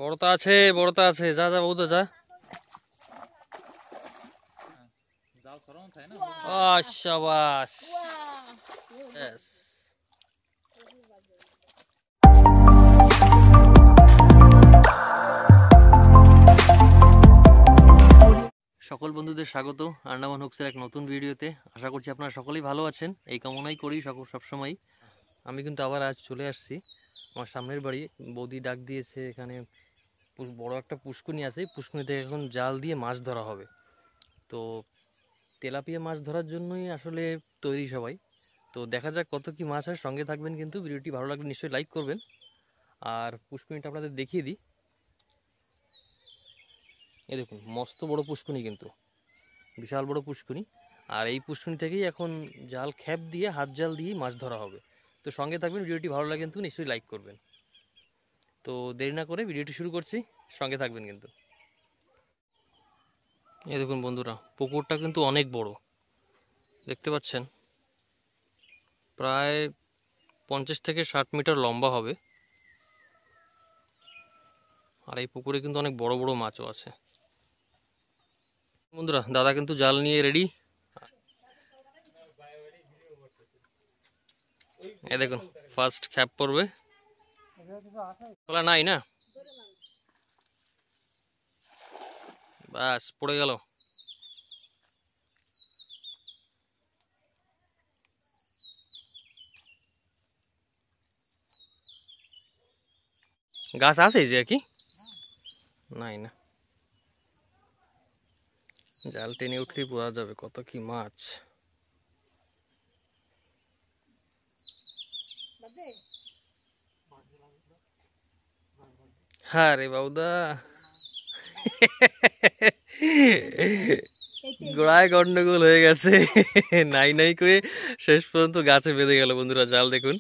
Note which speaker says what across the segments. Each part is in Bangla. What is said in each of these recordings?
Speaker 1: বড়তা আছে, বড়তা আছে। যা যা বউদা যা। শাবাশ। Yes. সকল বন্ধুদের স্বাগত আন্ডামান হুকসের এক নতুন ভিডিওতে। আশা করছি আপনারা সকলেই ভালো আছেন, এই কামনাই করি সবসময়। আমি কিন্তু আবার আজ চলে আসছি আমার সামনের বাড়ি। বৌদি ডাক দিয়েছে, এখানে বড় একটা পুষ্কুনি আছে, পুষ্কুনিতে এখন জাল দিয়ে মাছ ধরা হবে। তো তেলাপিয়া মাছ ধরার জন্যই আসলে তৈরি সবাই। তো দেখা যাক কত কি মাছ হয়, সঙ্গে থাকবেন কিন্তু। ভিডিওটি ভালো লাগলে নিশ্চয়ই লাইক করবেন। আর পুষ্কুনিটা আপনাদের দেখিয়ে দিই। এই দেখুন, মস্ত বড় পুষ্কুনি, কিন্তু বিশাল বড় পুষ্কুনি। আর এই পুষ্কুনি থেকেই এখন জাল খ্যাপ দিয়ে, হাত জাল দিয়ে মাছ ধরা হবে। তো সঙ্গে থাকবেন, ভিডিওটি ভালো লাগে কিন্তু নিশ্চয়ই লাইক করবেন। তো দেরি না করে ভিডিওটি শুরু করছি, সঙ্গে থাকবেন কিন্তু। এই দেখুন বন্ধুরা, পুকুরটা কিন্তু অনেক বড়, দেখতে পাচ্ছেন। প্রায় 50 থেকে 60 মিটার লম্বা হবে। আর এই পুকুরে কিন্তু অনেক বড় বড় মাছও আছে। বন্ধুরা, দাদা কিন্তু জাল নিয়ে রেডি। এই দেখুন, ফার্স্ট খ্যাপ পড়বে। নাই না, বাস পড়ে গেল। গাছ আছে যে কি নাই না, জাল টেনে উঠলেই বোঝা যাবে কত কি মাছ। হ্যাঁ রে বাবুদা, গোড়ায় গন্ডগোল হয়ে গেছে। নাই নাই করে শেষ পর্যন্ত গাছে বেঁধে গেল। বন্ধুরা, জাল দেখুন,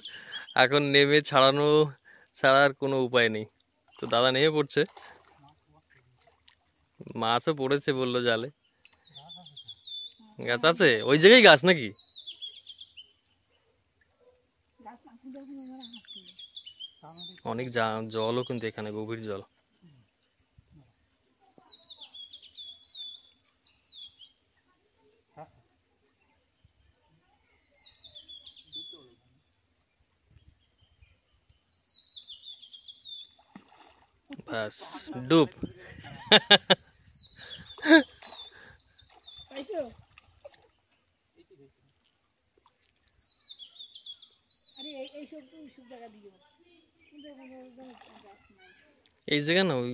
Speaker 1: এখন নেমে ছাড়ার কোনো উপায় নেই। তো দাদা নেমে পড়ছে, মাছও পড়েছে বললো জালে। গাছ আছে ওই জায়গায়, গাছ নাকি? অনেক জলও কিন্তু এখানে, গভীর জল। বাস ডুব। এই জায়গা না, ওই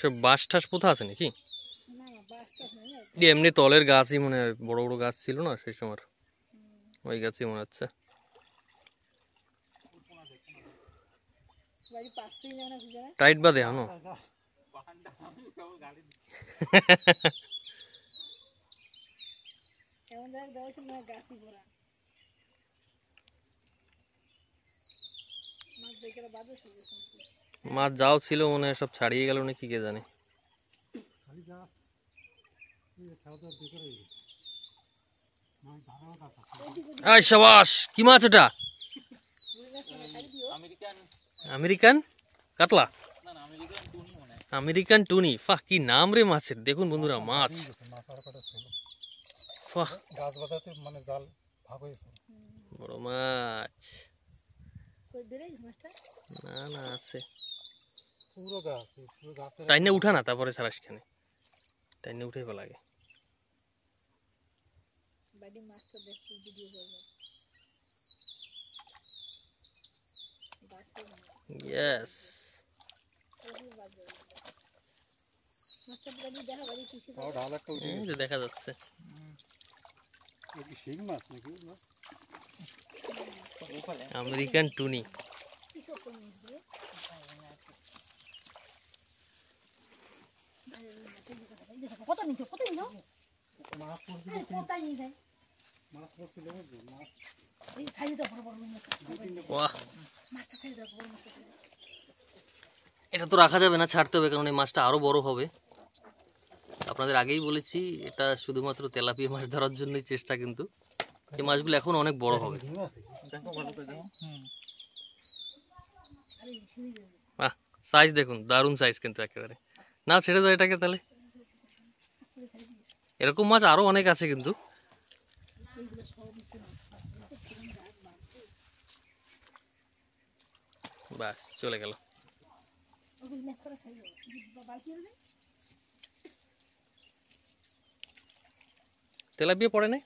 Speaker 1: সব বাঁশ ঠাস পোথা আছে নাকি? এমনি তলের গাছই মনে হয়, বড় বড় গাছ ছিল না সেই সময়, ওই গাছই মনে হচ্ছে। টাইট বাদে আনো। মাছ যাও ছিল মনে হয়, সব ছাড়িয়ে গেল নাকি কে জানে। শাবাশ, কি মাছ এটা? আমেরিকান কাতলা, আমেরিকান টুনি। ফাহ, কি নাম রে মাছের! দেখুন বন্ধুরা, মাছ বড় মাছ। না না, আছে। টাইনে উঠা না, তারপরে ছাড়াস খানে, টাইনে উঠে লাগে। ইয়েস, দেখা যাচ্ছে। আমেরিকান টুনি। এটা তো রাখা যাবে না, ছাড়তে হবে, কারণ এই মাছটা আরো বড় হবে। আপনাদের আগেই বলেছি, এটা শুধুমাত্র তেলাপিয়া মাছ ধরার জন্যই চেষ্টা, কিন্তু এই মাছগুলো এখন অনেক বড় হবে। সাইজ দেখুন, দারুণ সাইজ কিন্তু একেবারে। না ছেড়ে দাও এটাকে তাহলে। এরকম মাছ আরো অনেক আছে কিন্তু। বাস চলে গেল। তেলাপিয়া পড়ে নাই?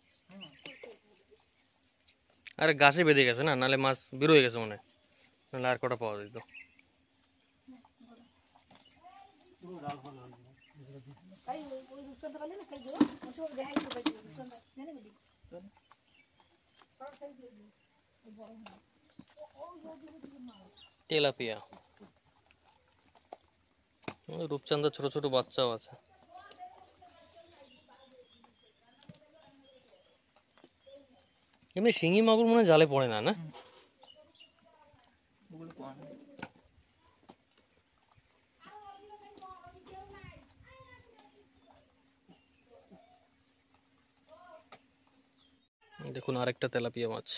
Speaker 1: আরে গাছে বেঁধে গেছে না, নাহলে মাছ বের হয়ে গেছে মনে হয়, নাহলে আর কটা পাওয়া যেত। তেলাপিয়া, রূপচাঁদা ছোট ছোট বাচ্চাও আছে। এমনি শিঙি মাগুর মনে হয় জালে পড়ে না, না? দেখুন আরেকটা তেলাপিয়া মাছ।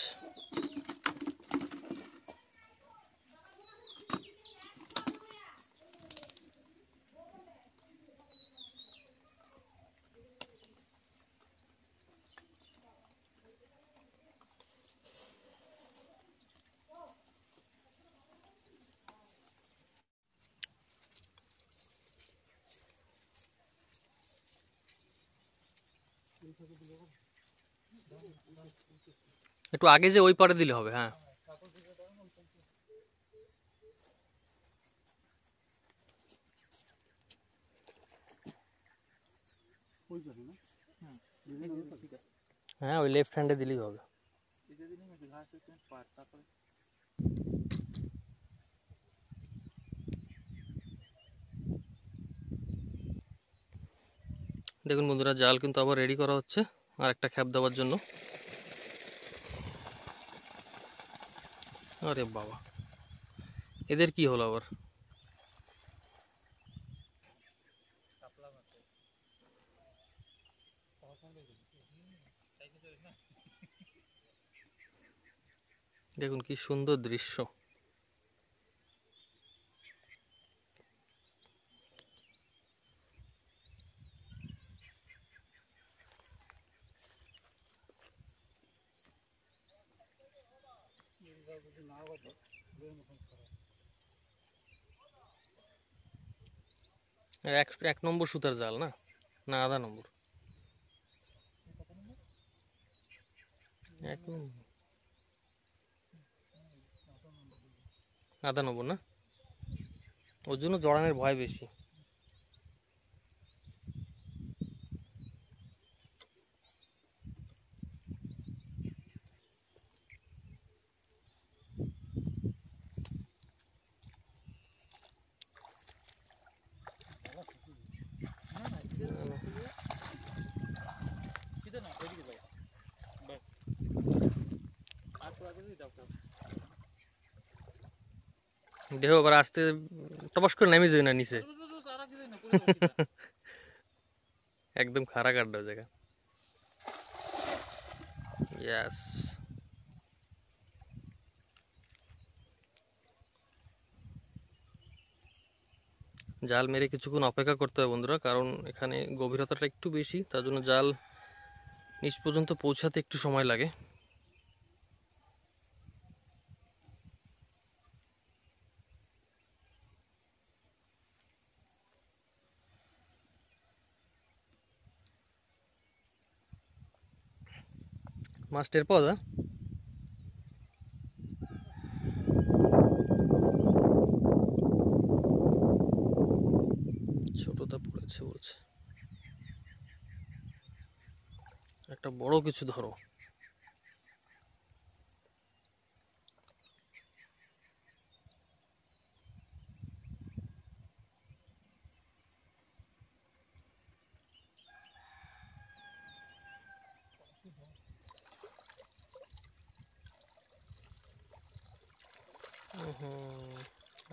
Speaker 1: একটু আগে যে ওই পাড়ে দিলে হবে। হ্যাঁ হ্যাঁ, ওই লেফট হ্যান্ডে দিলেই হবে। দেখুন বন্ধুরা, জাল কিন্তু আবার রেডি করা হচ্ছে আর একটা খ্যাপ দেওয়ার জন্য। আরে বাবা, এদের কি হলো আবার? দেখুন কি সুন্দর দৃশ্য। এক নম্বর সুতার জাল না, না আধা নম্বর? এক নম্বর, আধা নম্বর না, ওর জন্য জড়ানোর ভয় বেশি। দেখো আবার আস্তে টপাস করে নামে যায় না নিচে। একদম খাড়া কাটলো জায়গা। ইয়াস, জাল মেরে কিছুক্ষণ অপেক্ষা করতে হবে বন্ধুরা, কারণ এখানে গভীরতাটা একটু বেশি, তার জন্য জাল নিচ পর্যন্ত পৌঁছাতে একটু সময় লাগে। মাছ টের পাওয়া যায়? ছোটটা পড়েছে বলছে, একটা বড় কিছু ধরো।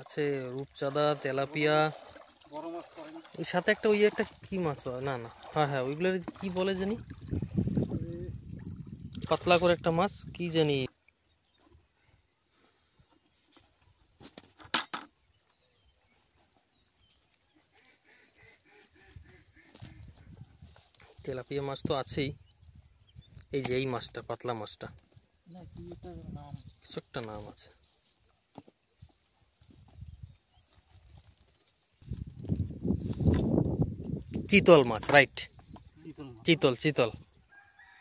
Speaker 1: আছে রূপচাঁদা, তেলাপিয়া, ওই সাথে একটা ওই একটা কি মাছ, না না, হ্যাঁ হ্যাঁ ওইগুলোর কি বলে জানি, পাতলা করে একটা মাছ কি জানি। তেলাপিয়া মাছ তো আছেই, এই যে এই মাছটা, পাতলা মাছটা, কিছু একটা নাম আছে, চিতল মাছ, রাইট, চিতল চিতল,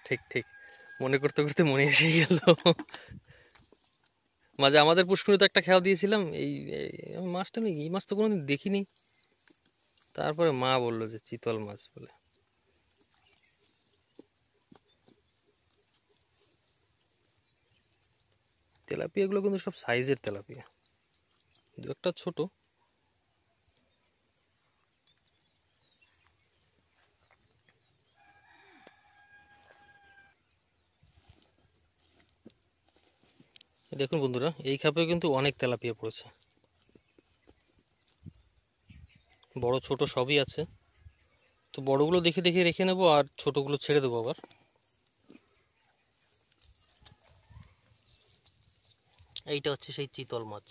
Speaker 1: ঠিক ঠিক, মনে করতে করতে মনে এসে গেল। মাঝে আমাদের পুষ্করিতে একটা খেয়াল দিয়েছিলাম, এই মাছটা আমি এই মাছ তো কোনোদিন দেখিনি, তারপরে মা বললো যে চিতল মাছ বলে। তেলাপিয়াগুলো কিন্তু সব সাইজের তেলাপিয়া, দু একটা ছোট। দেখুন বন্ধুরা, এই খাপেও কিন্তু অনেক তেলাপিয়া পড়েছে, বড় ছোট সবই আছে। তো বড়গুলো দেখে দেখে রেখে নেবো, আর ছোটগুলো ছেড়ে দেবো আবার। এইটা হচ্ছে সেই চিতল মাছ।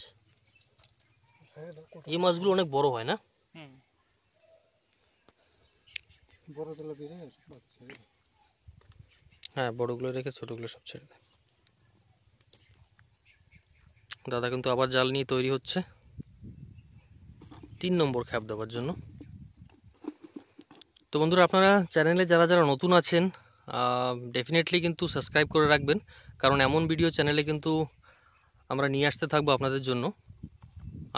Speaker 1: এই মাছগুলো অনেক বড় হয় না? হ্যাঁ, বড়গুলো রেখে ছোটগুলো সব ছেড়ে দেয়। দাদা কিন্তু আবার জাল নিয়ে তৈরি হচ্ছে 3 নম্বর খ্যাপ দেওয়ার জন্য। তো বন্ধুরা, আপনারা চ্যানেলে যারা যারা নতুন আছেন ডেফিনেটলি কিন্তু সাবস্ক্রাইব করে রাখবেন, কারণ এমন ভিডিও চ্যানেলে কিন্তু আমরা নিয়ে আসতে থাকবো আপনাদের জন্য।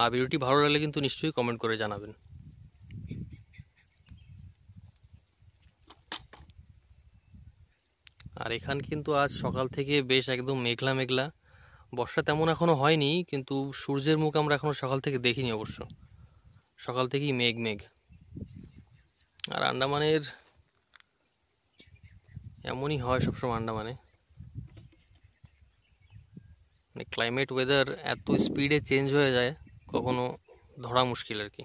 Speaker 1: আর ভিডিওটি ভালো লাগলে কিন্তু নিশ্চয়ই কমেন্ট করে জানাবেন। আর এখান কিন্তু আজ সকাল থেকে বেশ একদম মেঘলা মেঘলা, বর্ষা তেমন এখনো হয়নি, কিন্তু সূর্যের মুখ আমরা এখনো সকাল থেকে দেখিনি অবশ্য, সকাল থেকেই মেঘ মেঘ। আর আন্দামানের এমনই হয় সবসময়, আন্দামানে মানে ক্লাইমেট ওয়েদার এত স্পিডে চেঞ্জ হয়ে যায়, কখনো ধরা মুশকিল আর কি।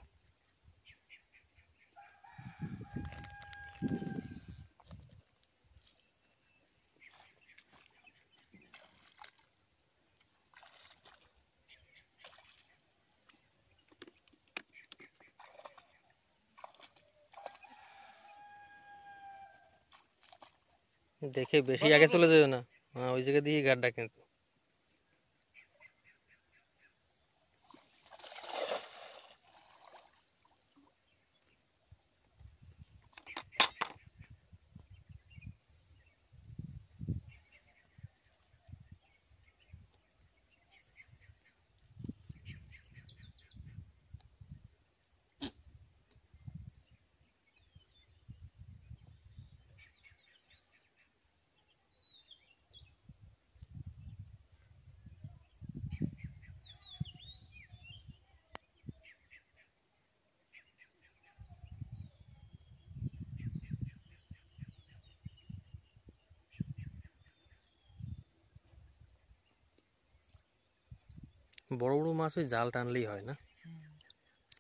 Speaker 1: দেখে বেশি আগে চলে যাবে না, হ্যাঁ ওই জায়গা দিয়ে গাড্ডা কিন্তু। বড় বড় মাছ ওই জাল টানলেই হয় না,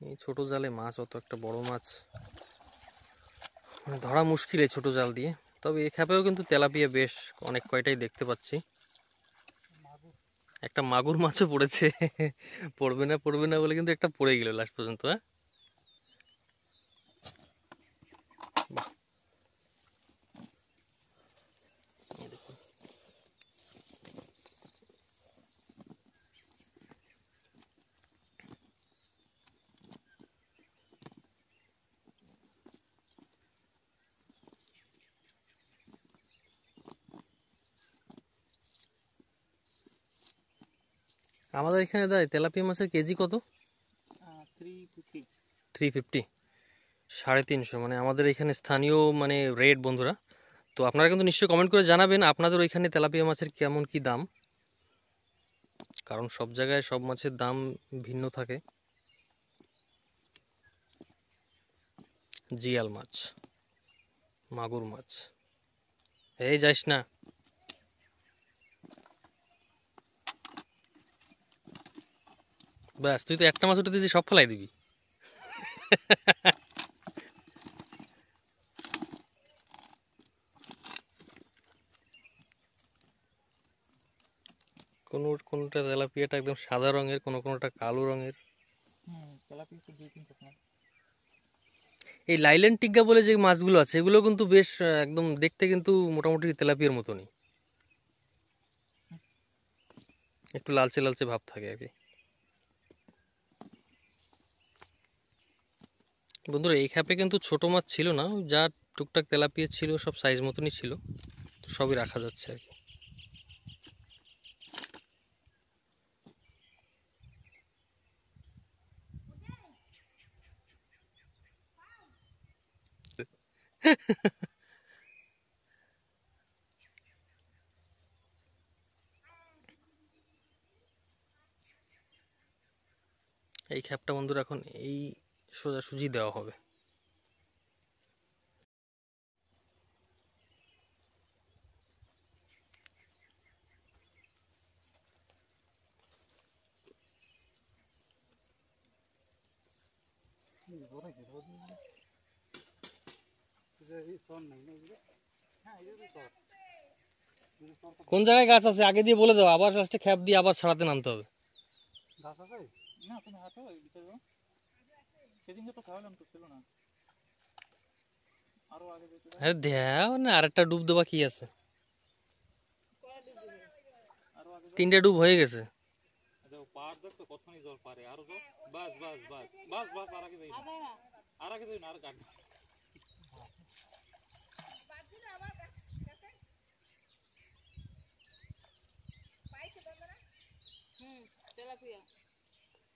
Speaker 1: এই ছোট জালে মাছ, অত একটা বড় মাছ মানে ধরা মুশকিল এই ছোট জাল দিয়ে। তবে এ খ্যাপেও কিন্তু তেলাপিয়া বেশ অনেক কয়টাই দেখতে পাচ্ছি। একটা মাগুর মাছও পড়েছে। পড়বে না পড়বে না বলে কিন্তু একটা পড়ে গেল লাস্ট পর্যন্ত। হ্যাঁ, আমাদের এখানে দেয় তেলাপিয়া মাছের কেজি কত? 350, 350, মানে আমাদের এখানে স্থানীয় মানে রেট বন্ধুরা। তো আপনারা কিন্তু নিশ্চয়ই কমেন্ট করে জানাবেন আপনাদের ওইখানে তেলাপিয়া মাছের কেমন কি দাম, কারণ সব জায়গায় সব মাছের দাম ভিন্ন থাকে। জিয়াল মাছ, মাগুর মাছ, এই যাইস না, ব্যাস তুই তো একটা মাছ উঠে দিয়েছিস, সব ফেলাই দিবি। কোনটা তেলাপিয়াটা একদম সাদা রঙের, কোনটা কালো রঙের। এই লাইল্যান্ড টিগ্গা বলে যে মাছগুলো আছে এগুলো কিন্তু বেশ একদম দেখতে কিন্তু মোটামুটি তেলাপিয়ার মতনই, একটু লালচে লালচে ভাব থাকে আর কি। বন্ধুরা এই খাপে কিন্তু ছোট মাছ ছিল না, যা টুকটাক তেলাপিয়া ছিল সব সাইজ মতনই ছিল, তো সবই রাখা যাচ্ছে আর কি। এই খ্যাপটা বন্ধুরা এখন এই সোজাসুজি দেওয়া হবে। কোন জায়গায় গাছ আছে আগে দিয়ে বলে দাও, আবার লাস্টে খ্যাপ দিয়ে আবার ছাড়াতে নামতে হবে।
Speaker 2: গাছ আছে না, তুমি হাঁটো ভিতরে, সেদিনকে তো খাওয়ালাম তো ছিল না, আরো আগে যেতে হবে।
Speaker 1: আরে দেও না, আরেকটা ডুব দেবা কি আছে,
Speaker 2: আরো আগে
Speaker 1: 3টে ডুব হয়ে গেছে।
Speaker 2: যাও, পার দেখো কতখানি জল পারে, আরো যাও, বাস বাস বাস বাস বাস, আর আগে যাই না, আর আগে যাই না, আর গাড়ি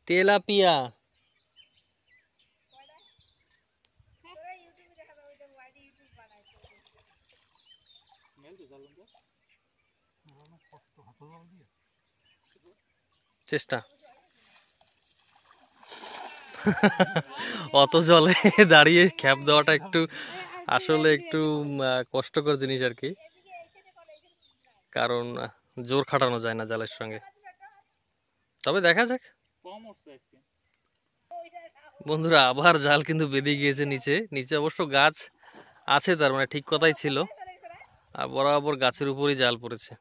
Speaker 1: তেলাপিয়া
Speaker 2: মেল তো জানলাম তো
Speaker 1: চেষ্টা। অত জলে দাঁড়িয়ে খ্যাপ দেওয়াটা একটু আসলে একটু কষ্টকর জিনিস আর কি, কারণ জোর খাটানো যায় না জালের সঙ্গে, তবে দেখা যাক।
Speaker 2: কম উঠছে আজকে
Speaker 1: বন্ধুরা আবার জাল কিন্তু বেঁধে গিয়েছে নিচে, নিচে অবশ্য গাছ আছে, তার মানে ঠিক কথাই ছিল, আর বরাবর গাছের উপরই জাল পড়েছে।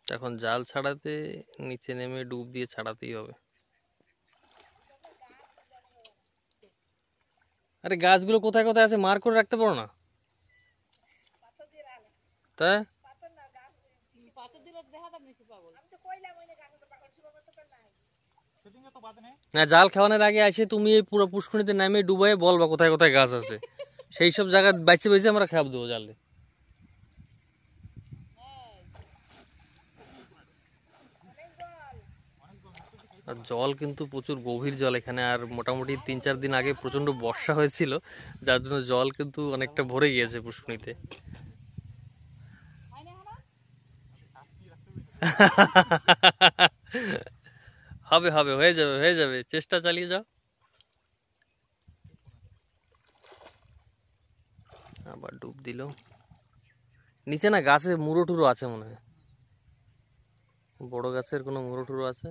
Speaker 1: এখন জাল ছাড়াতে নিচে নেমে ডুব দিয়ে ছাড়াতেই হবে। আরে গাছগুলো কোথায় কোথায় আছে মার করে রাখতে পারো না? তাই
Speaker 2: সেদিনকে তো বাদ নেই।
Speaker 1: না, জাল খাওয়ানোর আগে আসে তুমি এই পুরো পুষ্করিতে নামে ডুবাই বলবা কোথায় কোথায় গাছ আছে, সেই সব জায়গা বাইচে বাইচে আমরা খাপ দেবো জালে। আর জল কিন্তু প্রচুর গভীর জল এখানে, আর মোটামুটি 3-4 দিন আগে প্রচন্ড বর্ষা হয়েছিল, যার জন্য জল কিন্তু অনেকটা ভরে গিয়েছে পুষ্করিতে। হবে হবে, হয়ে যাবে হয়ে যাবে, চেষ্টা চালিয়ে যাও। আবার ডুব দিল, নিচে না গাছে মুড়ো টুরো আছে মনে হয়, বড় গাছের কোনো মুড়ো টুরো আছে।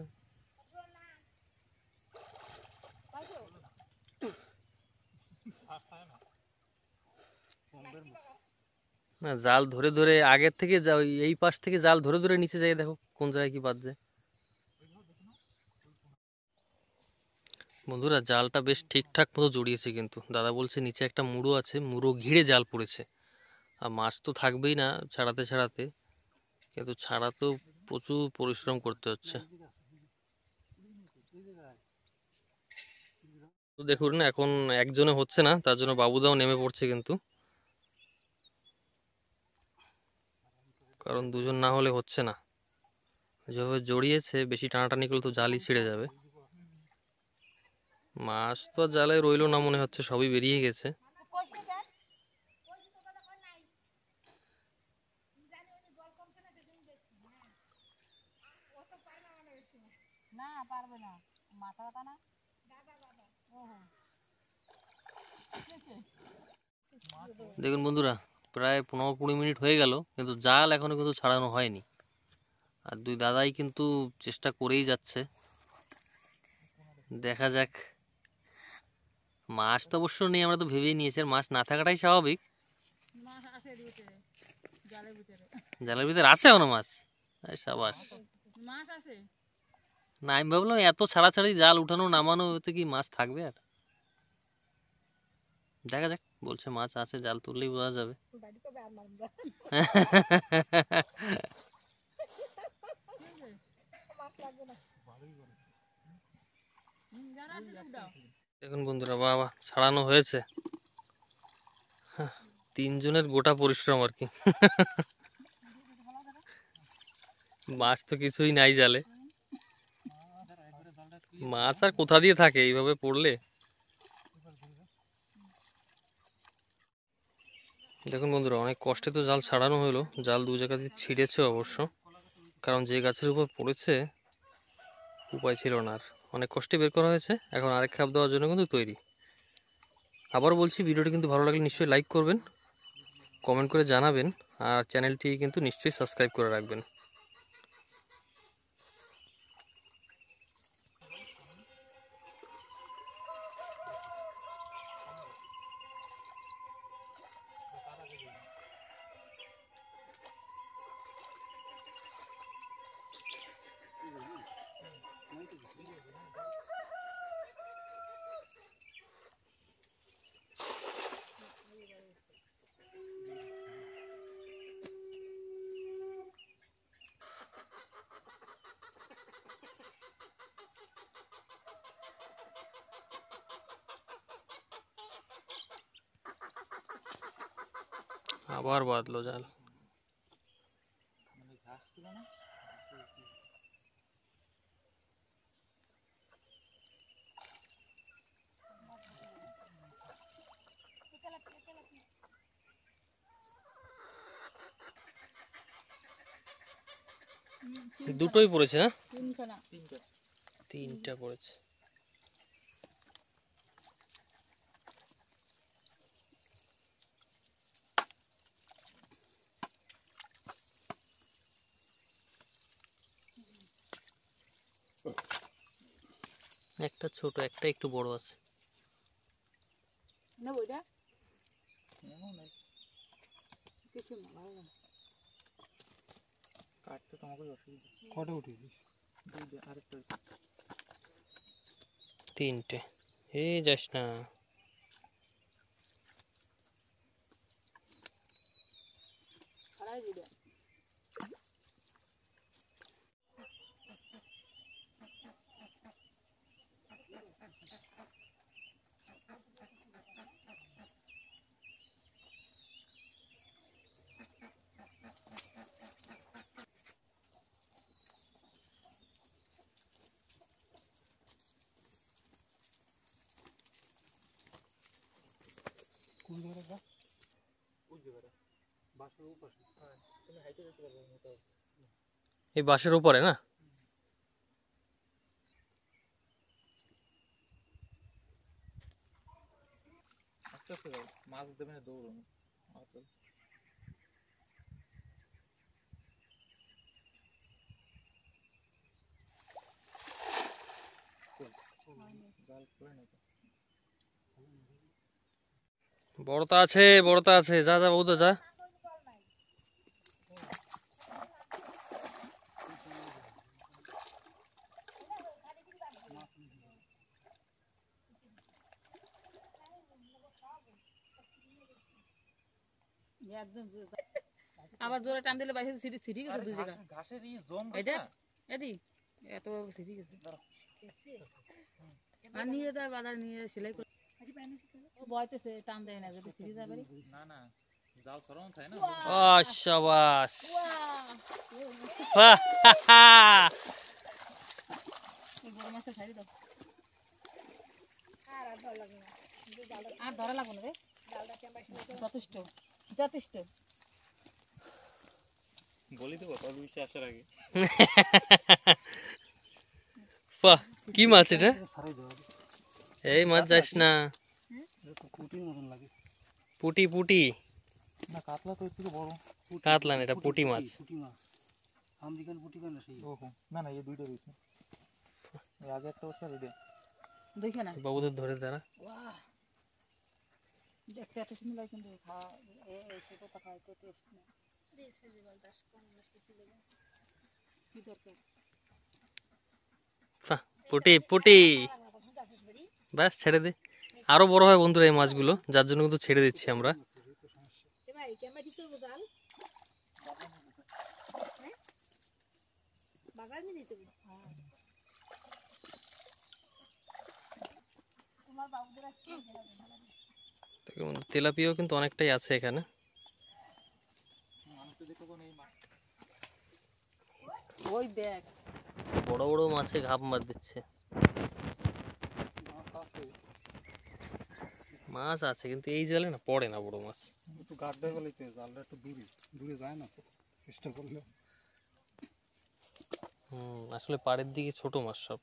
Speaker 1: না জাল ধরে ধরে আগের থেকে যাও, এই পাশ থেকে জাল ধরে ধরে নিচে যাই, দেখো কোন জায়গায় কি বাজছে। বন্ধুরা জালটা বেশ ঠিকঠাক মতো জড়িয়েছে, কিন্তু দাদা বলছে নিচে একটা মুড়ো আছে, মুড়ো ঘিরে জাল পড়েছে, আর মাছ তো থাকবেই না ছাড়াতে ছাড়াতে, কিন্তু ছাড়াতেও প্রচুর পরিশ্রম করতে হচ্ছে। তো দেখুন না এখন একজনে হচ্ছে না, তার জন্য বাবুদাও নেমে পড়ছে কিন্তু, কারণ দুজন না হলে হচ্ছে না, যেভাবে জড়িয়েছে বেশি টানাটানি করলে তো জালই ছিঁড়ে যাবে। মাছ তো আর জালে রইলো না মনে হচ্ছে, সবই বেরিয়ে গেছে। দেখুন বন্ধুরা প্রায় 15-20 মিনিট হয়ে গেল, কিন্তু জাল এখনো কিন্তু ছাড়ানো হয়নি, আর দুই দাদাই কিন্তু চেষ্টা করেই যাচ্ছে, দেখা যাক। মাছ তো অবশ্য নেই, আমরা তো ভেবেই নিয়েছি, আর মাছ না থাকাটাই স্বাভাবিক। জালের ভিতরে আছে এখনো মাছ, সাবাস। না আমি ভাবলাম এত ছাড়াছাড়ি জাল উঠানো নামানো, এতে কি মাছ থাকবে আর। দেখা যাক, বলছে মাছ আছে, জাল তুললেই বোঝা যাবে। দেখুন বন্ধুরা, বাবা ছাড়ানো হয়েছে। 3 জনের গোটা পরিশ্রম আর কি। মাছ তো কিছুই নাই জালে, মাছ আর কোথা দিয়ে থাকে এইভাবে পড়লে। দেখুন বন্ধুরা, অনেক কষ্টে তো জাল ছাড়ানো হলো। জাল 2 জায়গা দিয়ে ছিঁড়েছে অবশ্য, কারণ যে গাছের উপর পড়েছে উপায় ছিল না আর। অনেক কষ্টে বের করা হয়েছে, এখন আরেক খাপ দেওয়ার জন্য কিন্তু তৈরি। আবারও বলছি, ভিডিওটি কিন্তু ভালো লাগলে নিশ্চয়ই লাইক করবেন, কমেন্ট করে জানাবেন, আর চ্যানেলটি কিন্তু নিশ্চয়ই সাবস্ক্রাইব করে রাখবেন। আবার বাঁধলো জাল। দুটোই পড়েছে না? 3টা পড়েছে। একটা ছোট, একটা একটু বড় আছে।
Speaker 3: না ওইটা কিছু না
Speaker 2: কাটতে তোমাকে অসুবিধা। কটা উঠেছিস?
Speaker 1: 3টে। যাস না।
Speaker 3: আড়াই দিবে।
Speaker 2: কোন জায়গাটা? ওই জায়গাটা বাসের উপরে। হ্যাঁ, তুমি হাইটে যেতে পারবে না।
Speaker 1: এই বাঁশের উপরে না?
Speaker 2: আস্তে আস্তে যাও, মাছ দেবে না, দৌড়ানো।
Speaker 1: বড়তা আছে, বড়তা আছে, যা যা বৌদা যা।
Speaker 3: একদম আবার জোরে টান দিলে বাইরে সিঁড়ি সিঁড়ি গেছে দুই জায়গা।
Speaker 2: ঘাসের এই জম
Speaker 3: এটা এদি এত বড় সিঁড়ি গেছে। আর নিয়ে যায় বাজার নিয়ে সেলাই করে। ও বয়তেছে, টান দেয় না, যদি সিঁড়ি যাবে।
Speaker 2: না না, জাল ছড়ানো থাকে না।
Speaker 1: শাবাশ।
Speaker 3: এই বড় মাছটা ছাড়ি দাও। আর ধরা লাগবে না রে, যথেষ্ট যথেষ্ট।
Speaker 2: বলি দেবো তোর বিষয়ে আসার আগে।
Speaker 1: বাহ, কি মাছ এটা? এই মাছ যাস না। পুটি পুটি
Speaker 2: না, কাতলা তো এর থেকে বড়।
Speaker 1: কাতলা না, এটা পুটি মাছ।
Speaker 2: আমেরিকান পুটি কেন সেই? ওহো, না না, এই দুইটা রয়েছে। এই আগে একটা বছর রেডি।
Speaker 3: দেখে না
Speaker 1: বাবুদের ধরে যারা।
Speaker 3: বাহ, দেখতে এত সুন্দর লাগে, কিন্তু খাওয়া ছোট খাওয়া তো টেস্ট না। কি দরকার?
Speaker 1: পুটি পুটি, বাস ছেড়ে দে। আরো বড় হয় বন্ধুরা এই মাছগুলো, যার জন্য কিন্তু ছেড়ে দিচ্ছি আমরা। তেলাপিয়াও কিন্তু অনেকটাই আছে এখানে।
Speaker 3: ওই দেখ
Speaker 1: বড় বড় মাছে ঘাপ মার দিচ্ছে। মাছ আছে কিন্তু এই জালে না পড়ে না বড় মাছ।
Speaker 4: একটু গাড্ডা গলিতে জালটা একটু দূরে দূরে যায় না তো চেষ্টা করলে।
Speaker 1: আসলে পাড়ের দিকে ছোট মাছ সব।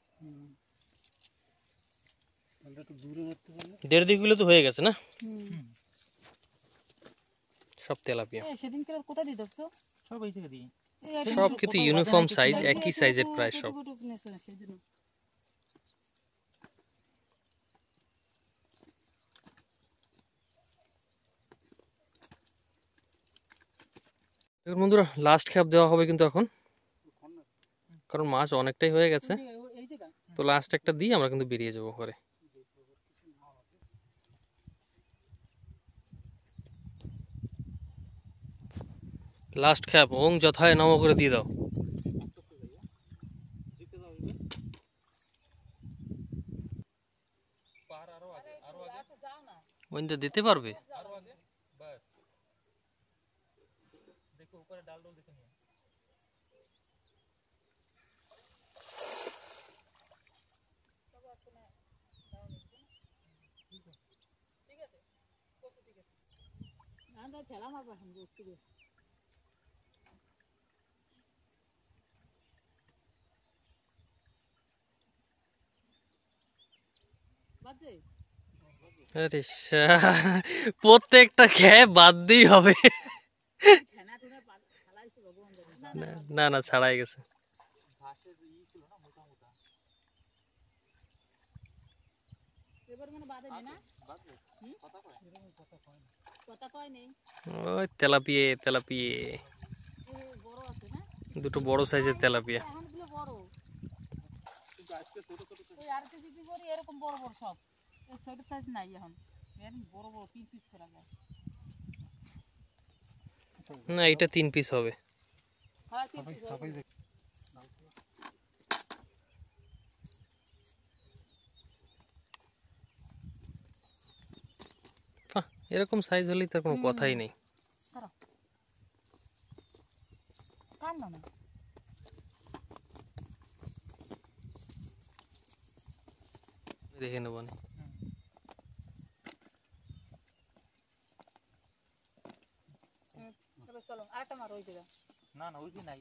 Speaker 4: জালটা একটু দূরে মারতে পারলে।
Speaker 1: 1.5 কিলো তো হয়ে গেছে না সব তেলাপিয়া।
Speaker 3: সেদিনকে কোথায় দিয়ে দেখছো?
Speaker 2: সব এই জায়গা দিয়ে
Speaker 1: সব কিন্তু ইউনিফর্ম সাইজ, একই সাইজের প্রায় সব। দেখুন বন্ধুরা, লাস্ট খ্যাপ দেওয়া হবে কিন্তু এখন, কারণ মাছ অনেকটাই হয়ে গেছে। তো লাস্ট একটা দিয়ে আমরা কিন্তু বেরিয়ে যাবো ঘরে। লাস্ট খ্যাপ ওং যথায় নম করে দিয়ে দাও। ওইটা দিতে পারবে?
Speaker 2: আরো আগে বাস দেখো উপরে ডাল ডাল দেখে নিও।
Speaker 1: আরে প্রত্যেকটা খেয়ে বাদ দিই হবে। না না ছাড়াই গেছে।
Speaker 2: ঘাসের ছিল না মোটা মোটা। কথা কয়?
Speaker 3: কথা কয় নেই।
Speaker 1: ওই তেলাপিয়ে তেলাপিয়ে,
Speaker 3: বড় আছে না?
Speaker 1: দুটো বড় সাইজের তেলাপিয়া।
Speaker 3: এখনগুলো বড়।
Speaker 2: কিন্তু আজকে ছোট ছোট
Speaker 3: ওই আর কেজি কি করি এরকম বড় বড় সব। এই ছোট সাইজ নাই এখন। এর বড় বড় 3 পিস করা যায়।
Speaker 1: না এটা 3 পিস হবে।
Speaker 3: হ্যাঁ 3 পিস।
Speaker 1: এরকম সাইজ হলেই তার কোনো কথাই নেই। দেখে নেব না।
Speaker 3: চলো আরেকটা মার ওই জায়গা।
Speaker 2: না না ওই যে নাই।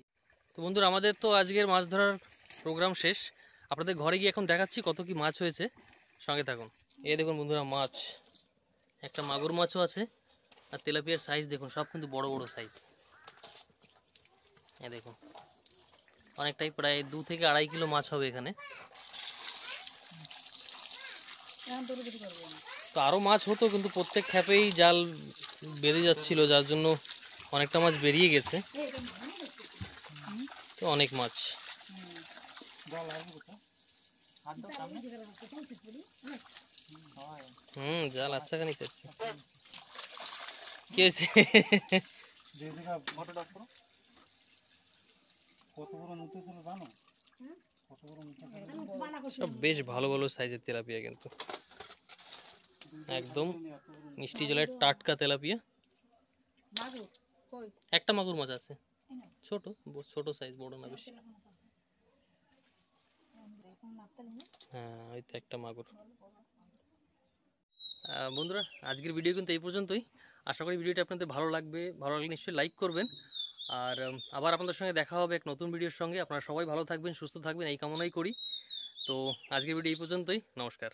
Speaker 1: তো বন্ধুরা, আমাদের তো আজকের মাছ ধরার প্রোগ্রাম শেষ। আপনাদের ঘরে গিয়ে এখন দেখাচ্ছি কত কি মাছ হয়েছে, সঙ্গে থাকুন। এই দেখুন বন্ধুরা মাছ, একটা মাগুর মাছও আছে, আর তেলাপিয়ার সাইজ দেখুন সব কিন্তু বড় বড় সাইজ। এই দেখুন অনেকটাই, প্রায় 2 থেকে 2.5 কিলো মাছ হবে এখানে। তো আরও মাছ হতো কিন্তু প্রত্যেক খ্যাপেই জাল বেঁধে যাচ্ছিল, যার জন্য অনেকটা মাছ বেরিয়ে গেছে। তো অনেক মাছ। জাল আচ্ছা খানি করছে। কি হয়েছে? সব বেশ ভালো ভালো সাইজের তেলাপিয়া, কিন্তু একদম মিষ্টি জলের টাটকা তেলাপিয়া। একটা মাগুর মাছ আছে, ছোট ছোট সাইজ, বড় না বেশি। হ্যাঁ ওই তো একটা মাগুর। বন্ধুরা, আজকের ভিডিও কিন্তু এই পর্যন্তই। আশা করি ভিডিওটা আপনাদের ভালো লাগবে। ভালো লাগলে নিশ্চয়ই লাইক করবেন। আর আবার আপনাদের সঙ্গে দেখা হবে এক নতুন ভিডিওর সঙ্গে। আপনারা সবাই ভালো থাকবেন, সুস্থ থাকবেন, এই কামনাই করি। তো আজকের ভিডিও এই পর্যন্তই। নমস্কার।